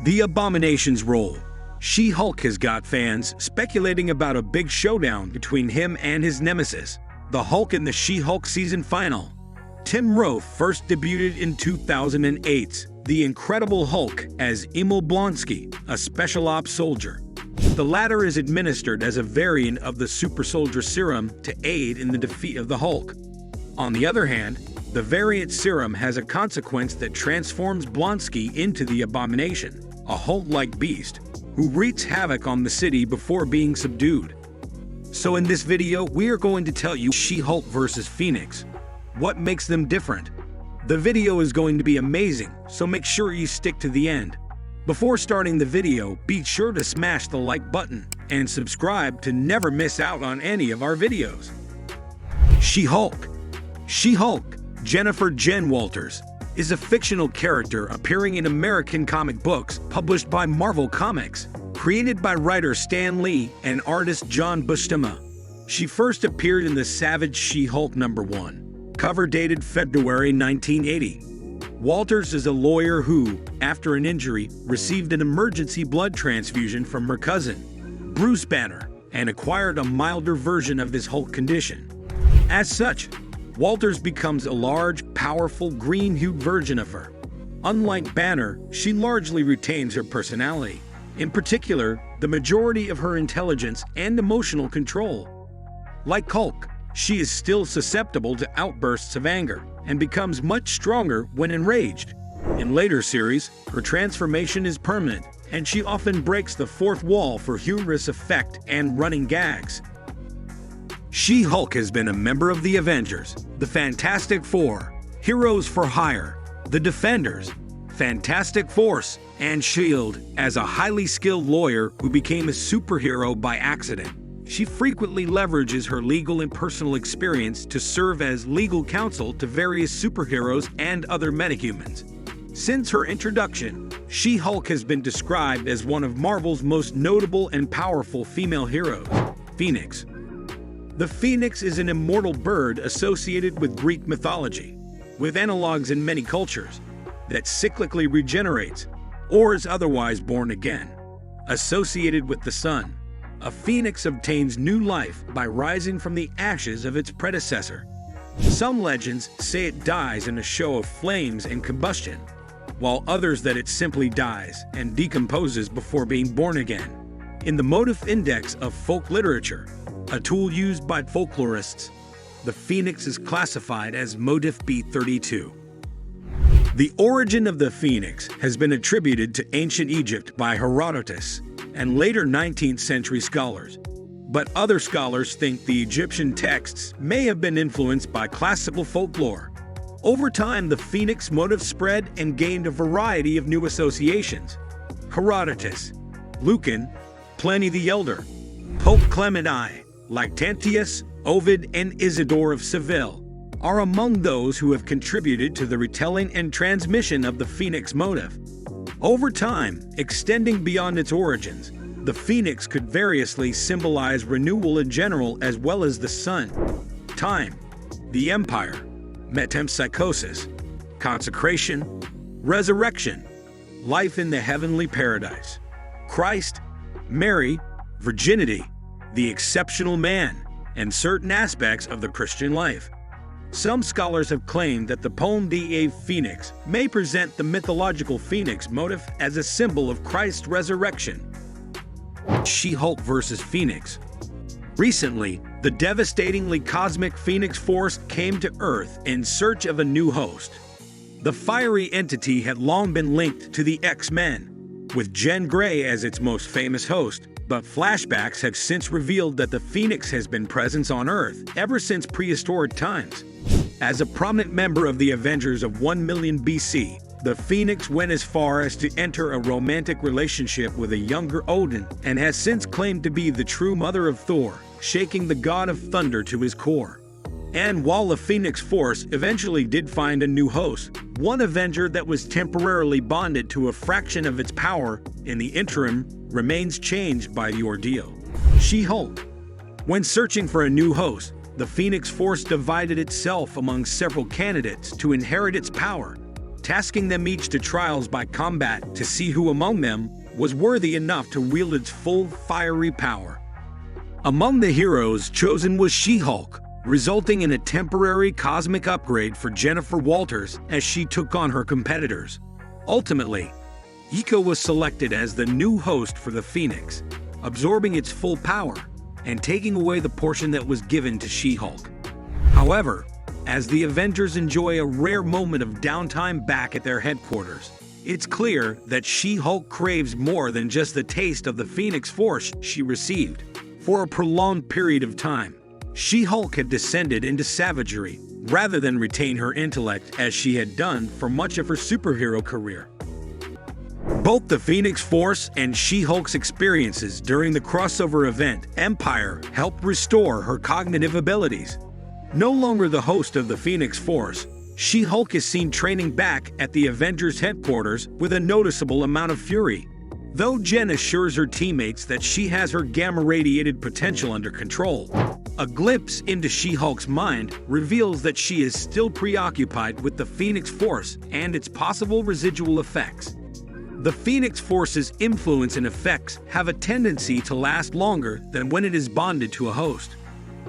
The Abomination's role. She-Hulk has got fans speculating about a big showdown between him and his nemesis, the Hulk in the She-Hulk season final. Tim Roth first debuted in 2008's The Incredible Hulk as Emil Blonsky, a special ops soldier. The latter is administered as a variant of the super soldier serum to aid in the defeat of the Hulk. On the other hand, the variant serum has a consequence that transforms Blonsky into the Abomination, a Hulk-like beast who wreaks havoc on the city before being subdued. So in this video, we are going to tell you She-Hulk versus Phoenix. What makes them different? The video is going to be amazing, so make sure you stick to the end. Before starting the video, be sure to smash the like button and subscribe to never miss out on any of our videos. She-Hulk. She-Hulk, Jennifer Jen Walters, is a fictional character appearing in American comic books published by Marvel Comics, created by writer Stan Lee and artist John Buscema. She first appeared in the Savage She-Hulk #1, cover dated February 1980. Walters is a lawyer who, after an injury, received an emergency blood transfusion from her cousin, Bruce Banner, and acquired a milder version of his Hulk condition. As such, Walters becomes a large, powerful, green-hued version of her. Unlike Banner, she largely retains her personality, in particular, the majority of her intelligence and emotional control. Like Hulk, she is still susceptible to outbursts of anger and becomes much stronger when enraged. In later series, her transformation is permanent, and she often breaks the fourth wall for humorous effect and running gags. She-Hulk has been a member of the Avengers, the Fantastic Four, Heroes for Hire, the Defenders, Fantastic Force, and S.H.I.E.L.D. As a highly skilled lawyer who became a superhero by accident, she frequently leverages her legal and personal experience to serve as legal counsel to various superheroes and other metahumans. Since her introduction, She-Hulk has been described as one of Marvel's most notable and powerful female heroes. Phoenix. The phoenix is an immortal bird associated with Greek mythology, with analogs in many cultures, that cyclically regenerates or is otherwise born again. Associated with the sun, a phoenix obtains new life by rising from the ashes of its predecessor. Some legends say it dies in a show of flames and combustion, while others that it simply dies and decomposes before being born again. In the motif index of folk literature, a tool used by folklorists, the phoenix is classified as motif B32. The origin of the phoenix has been attributed to ancient Egypt by Herodotus and later 19th century scholars, but other scholars think the Egyptian texts may have been influenced by classical folklore. Over time, the phoenix motif spread and gained a variety of new associations. Herodotus, Lucan, Pliny the Elder, Pope Clement I, Lactantius, Ovid, and Isidore of Seville are among those who have contributed to the retelling and transmission of the phoenix motif. Over time, extending beyond its origins, the phoenix could variously symbolize renewal in general as well as the sun, time, the empire, metempsychosis, consecration, resurrection, life in the heavenly paradise, Christ, Mary, virginity, the exceptional man, and certain aspects of the Christian life. Some scholars have claimed that the poem Die Phoenix may present the mythological phoenix motif as a symbol of Christ's resurrection. She-Hulk versus Phoenix. Recently, the devastatingly cosmic Phoenix Force came to Earth in search of a new host. The fiery entity had long been linked to the X-Men, with Jean Grey as its most famous host, but flashbacks have since revealed that the Phoenix has been present on Earth ever since prehistoric times. As a prominent member of the Avengers of 1 million BC, the Phoenix went as far as to enter a romantic relationship with a younger Odin and has since claimed to be the true mother of Thor, shaking the god of thunder to his core. And while the Phoenix Force eventually did find a new host, one Avenger that was temporarily bonded to a fraction of its power in the interim remains changed by the ordeal. She-Hulk. When searching for a new host, the Phoenix Force divided itself among several candidates to inherit its power. tasking them each to trials by combat to see who among them was worthy enough to wield its full fiery power. Among the heroes chosen was She-Hulk, resulting in a temporary cosmic upgrade for Jennifer Walters as she took on her competitors. Ultimately, Iko was selected as the new host for the Phoenix, absorbing its full power and taking away the portion that was given to She-Hulk. However, as the Avengers enjoy a rare moment of downtime back at their headquarters, it's clear that She-Hulk craves more than just the taste of the Phoenix Force she received. For a prolonged period of time, She-Hulk had descended into savagery rather than retain her intellect as she had done for much of her superhero career. Both the Phoenix Force and She-Hulk's experiences during the crossover event Empire helped restore her cognitive abilities. No longer the host of the Phoenix Force, She-Hulk is seen training back at the Avengers headquarters with a noticeable amount of fury. Though Jen assures her teammates that she has her gamma-radiated potential under control, a glimpse into She-Hulk's mind reveals that she is still preoccupied with the Phoenix Force and its possible residual effects. The Phoenix Force's influence and effects have a tendency to last longer than when it is bonded to a host.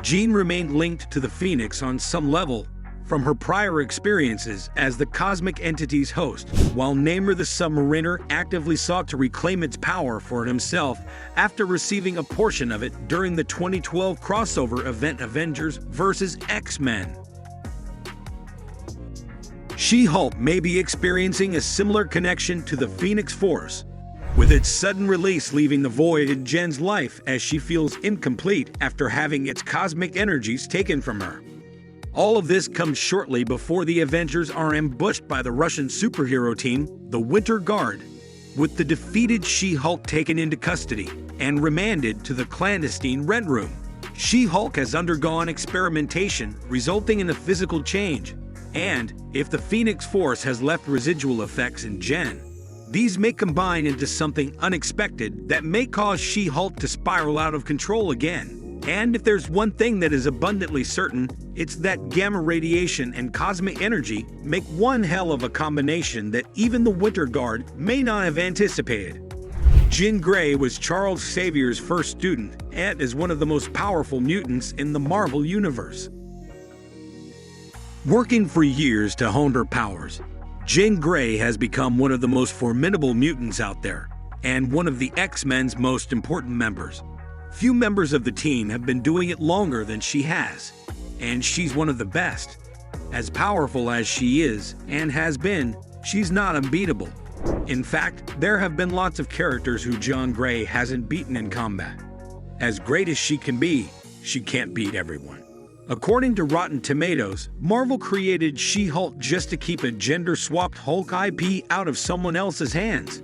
Jean remained linked to the Phoenix on some level from her prior experiences as the cosmic entity's host, while Namor the Submariner actively sought to reclaim its power for himself after receiving a portion of it during the 2012 crossover event Avengers vs. X-Men. She-Hulk may be experiencing a similar connection to the Phoenix Force, with its sudden release leaving the void in Jen's life as she feels incomplete after having its cosmic energies taken from her. All of this comes shortly before the Avengers are ambushed by the Russian superhero team, the Winter Guard, with the defeated She-Hulk taken into custody and remanded to the clandestine Red Room. She-Hulk has undergone experimentation, resulting in a physical change, and if the Phoenix Force has left residual effects in Jen, these may combine into something unexpected that may cause She-Hulk to spiral out of control again. And if there's one thing that is abundantly certain, it's that gamma radiation and cosmic energy make one hell of a combination that even the Winter Guard may not have anticipated. Jean Grey was Charles Xavier's first student and is one of the most powerful mutants in the Marvel Universe. Working for years to hone her powers, Jean Grey has become one of the most formidable mutants out there, and one of the X-Men's most important members. Few members of the team have been doing it longer than she has, and she's one of the best. As powerful as she is, and has been, she's not unbeatable. In fact, there have been lots of characters who Jean Grey hasn't beaten in combat. As great as she can be, she can't beat everyone. According to Rotten Tomatoes, Marvel created She-Hulk just to keep a gender-swapped Hulk IP out of someone else's hands.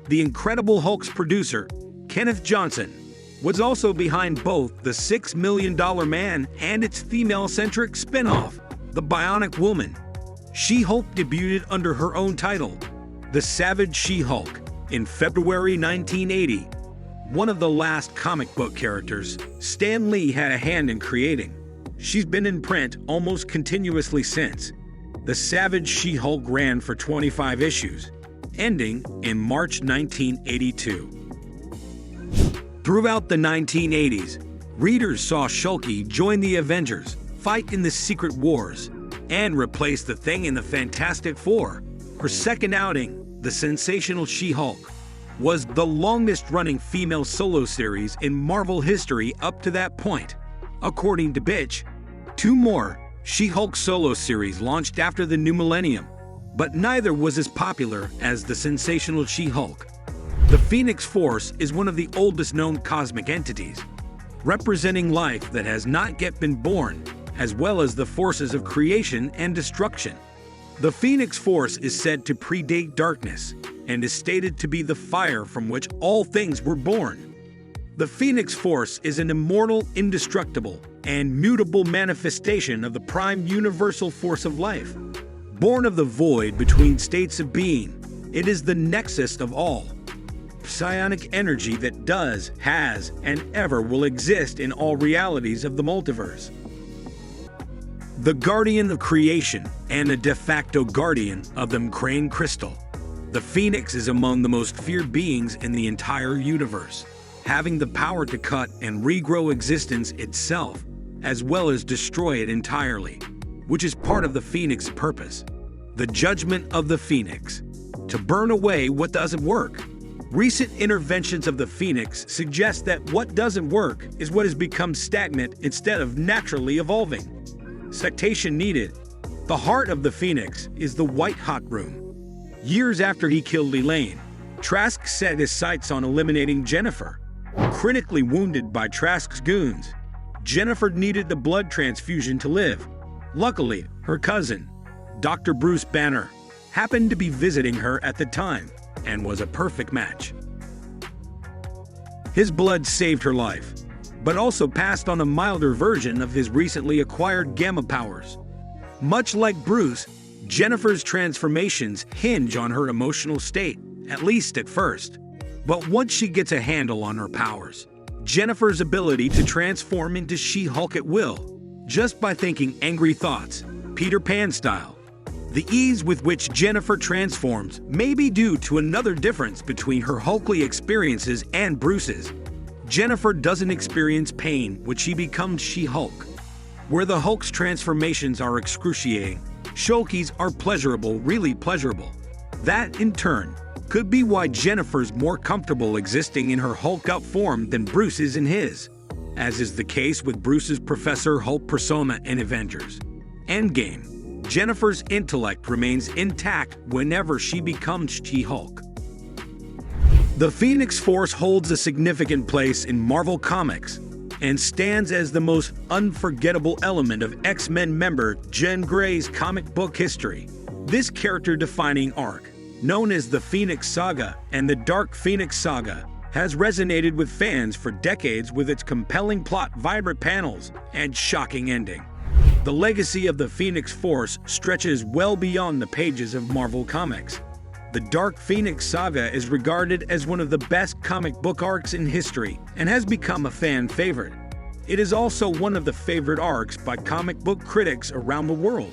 The Incredible Hulk's producer, Kenneth Johnson, was also behind both The $6 Million Man and its female-centric spin-off, The Bionic Woman. She-Hulk debuted under her own title, The Savage She-Hulk, in February 1980. One of the last comic book characters Stan Lee had a hand in creating. She's been in print almost continuously since. The Savage She-Hulk ran for 25 issues, ending in March 1982. Throughout the 1980s, readers saw Shulky join the Avengers, fight in the Secret Wars, and replace the Thing in the Fantastic Four. Her second outing, The Sensational She-Hulk, was the longest-running female solo series in Marvel history up to that point. According to Bitch, 2 more She-Hulk solo series launched after the new millennium, but neither was as popular as The Sensational She-Hulk. The Phoenix Force is one of the oldest known cosmic entities, representing life that has not yet been born, as well as the forces of creation and destruction. The Phoenix Force is said to predate darkness, and is stated to be the fire from which all things were born. The Phoenix Force is an immortal, indestructible, and mutable manifestation of the prime universal force of life. Born of the void between states of being, it is the nexus of all. Psionic energy that does, has, and ever will exist in all realities of the multiverse. the guardian of creation and a de facto guardian of the Crane crystal. The Phoenix is among the most feared beings in the entire universe, having the power to cut and regrow existence itself, as well as destroy it entirely, which is part of the Phoenix's purpose. The judgment of the Phoenix: to burn away what doesn't work. Recent interventions of the Phoenix suggest that what doesn't work is what has become stagnant instead of naturally evolving. Citation needed. The heart of the Phoenix is the White Hot Room. Years after he killed Elaine, Trask set his sights on eliminating Jennifer. Critically wounded by Trask's goons, Jennifer needed the blood transfusion to live. Luckily, her cousin, Dr. Bruce Banner, happened to be visiting her at the time and was a perfect match. His blood saved her life, but also passed on a milder version of his recently acquired gamma powers. Much like Bruce, Jennifer's transformations hinge on her emotional state, at least at first. But once she gets a handle on her powers, Jennifer's ability to transform into She-Hulk at will, just by thinking angry thoughts, Peter Pan style. The ease with which Jennifer transforms may be due to another difference between her Hulkly experiences and Bruce's. Jennifer doesn't experience pain when she becomes She-Hulk. Where the Hulk's transformations are excruciating, Shulky's are pleasurable, really pleasurable. That, in turn, could be why Jennifer's more comfortable existing in her Hulk-up form than Bruce is in his, as is the case with Bruce's Professor Hulk persona in Avengers Endgame. Jennifer's intellect remains intact whenever she becomes She-Hulk. The Phoenix Force holds a significant place in Marvel Comics and stands as the most unforgettable element of X-Men member Jean Grey's comic book history. This character-defining arc, known as the Phoenix Saga and the Dark Phoenix Saga, has resonated with fans for decades with its compelling plot, vibrant panels, and shocking ending. The legacy of the Phoenix Force stretches well beyond the pages of Marvel Comics. The Dark Phoenix Saga is regarded as one of the best comic book arcs in history and has become a fan favorite. It is also one of the favorite arcs by comic book critics around the world.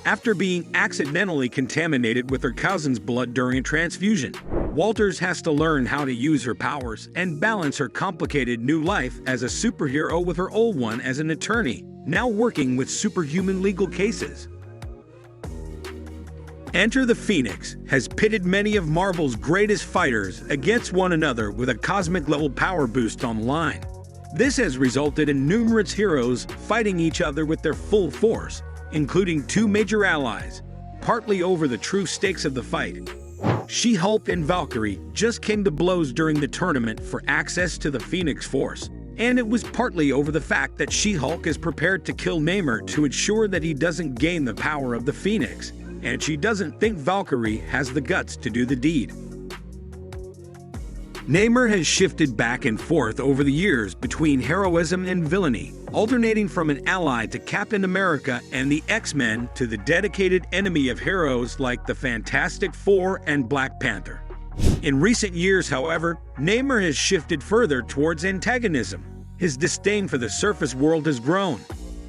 After being accidentally contaminated with her cousin's blood during a transfusion, Walters has to learn how to use her powers and balance her complicated new life as a superhero with her old one as an attorney, now working with superhuman legal cases. Enter the Phoenix has pitted many of Marvel's greatest fighters against one another with a cosmic-level power boost online. This has resulted in numerous heroes fighting each other with their full force, including two major allies, partly over the true stakes of the fight. She-Hulk and Valkyrie just came to blows during the tournament for access to the Phoenix Force, and it was partly over the fact that She-Hulk is prepared to kill Namor to ensure that he doesn't gain the power of the Phoenix, and she doesn't think Valkyrie has the guts to do the deed. Namor has shifted back and forth over the years between heroism and villainy, alternating from an ally to Captain America and the X-Men to the dedicated enemy of heroes like the Fantastic Four and Black Panther. In recent years, however, Namor has shifted further towards antagonism. His disdain for the surface world has grown,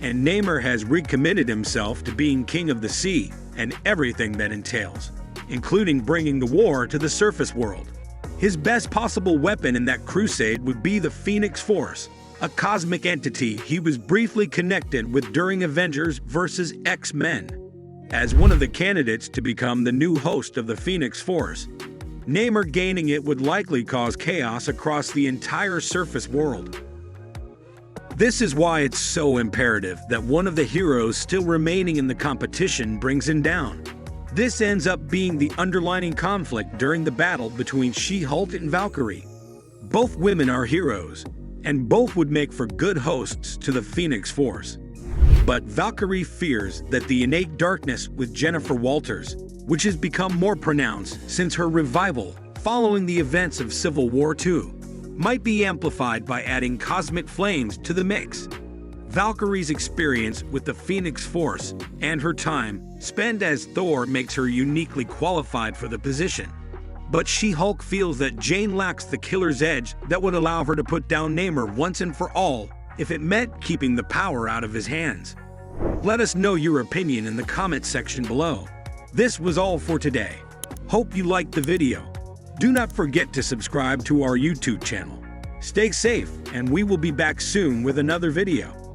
and Namor has recommitted himself to being king of the sea and everything that entails, including bringing the war to the surface world. His best possible weapon in that crusade would be the Phoenix Force, a cosmic entity he was briefly connected with during Avengers vs. X-Men. As one of the candidates to become the new host of the Phoenix Force, Namor gaining it would likely cause chaos across the entire surface world. This is why it's so imperative that one of the heroes still remaining in the competition brings him down. This ends up being the underlying conflict during the battle between She-Hulk and Valkyrie. Both women are heroes, and both would make for good hosts to the Phoenix Force. But Valkyrie fears that the innate darkness with Jennifer Walters, which has become more pronounced since her revival following the events of Civil War II, might be amplified by adding cosmic flames to the mix. Valkyrie's experience with the Phoenix Force and her time spent as Thor makes her uniquely qualified for the position. But She-Hulk feels that Jane lacks the killer's edge that would allow her to put down Namor once and for all if it meant keeping the power out of his hands. Let us know your opinion in the comment section below. This was all for today. Hope you liked the video. Do not forget to subscribe to our YouTube channel. Stay safe, and we will be back soon with another video.